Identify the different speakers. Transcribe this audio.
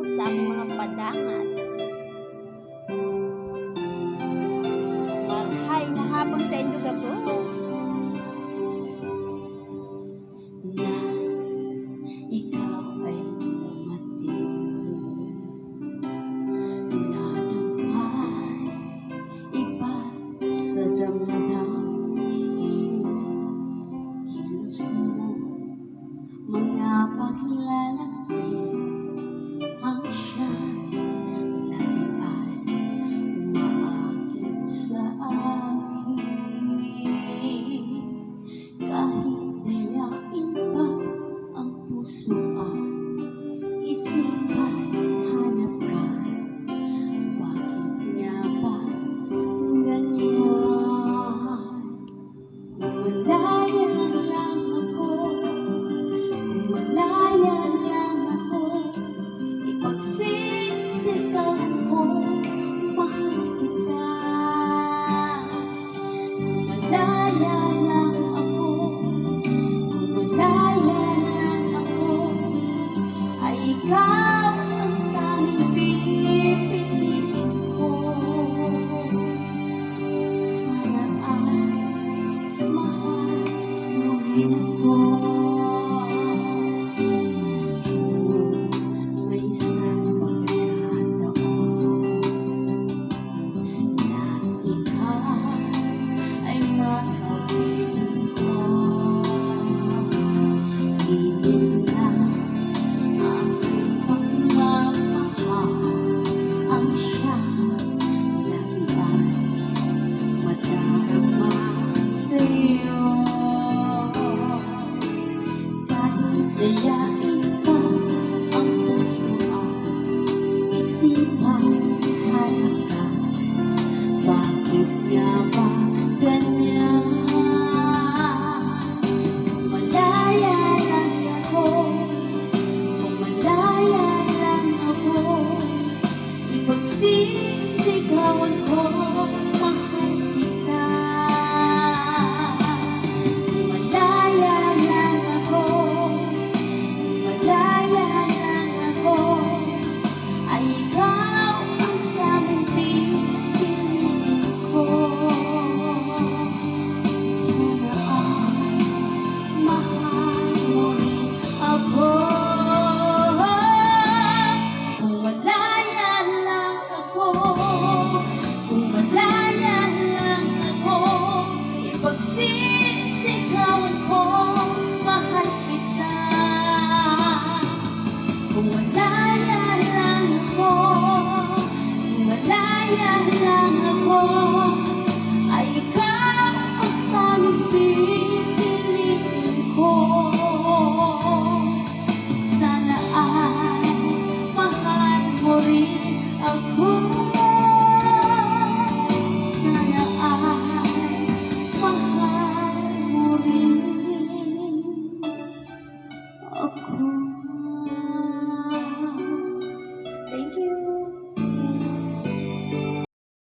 Speaker 1: sa aking mga padangat. Marhay na hapon sa inyo gabos.
Speaker 2: Na ikaw ay dumating, na dumahay iba sa damdamin. Kilos mo mga paglalaki ang siya lagi ay umaakit sa akin. Kahit dayain pa ang puso at isipan, hanap ka. Bakit niya ba ganyan? Malaya lang ako, malaya lang ako, ipagsisigawan ko, mahal kita. Malaya lang ako, malaya lang ako, ay ikaw ang tanging pipiliin ko. Sana ay mahal mo rin ako. Kung may isang pagkakataon na ikaw ay makapiling ko, ibig lang aking pagmamahal ang siyang lagi ay madarama sa'yo. Kahit dayain pa ang puso at isipan, hanap ka. Bakit nga ba ganyan? Malaya lang ako, malaya lang ako, ipagsisigawan ko, mahal kita. Malaya lang ako, malaya lang ako, ay ikaw ang tanging pipiliin ko. Sana ay mahal mo rin ako. Kung malaya lang ako, kung malaya lang ako, ipagsisigawan ko, mahal kita. Kung malaya lang ako, kung malaya lang ako, ay ikaw ang tanging pipiliin ko. Sana ay mahal mo rin ako.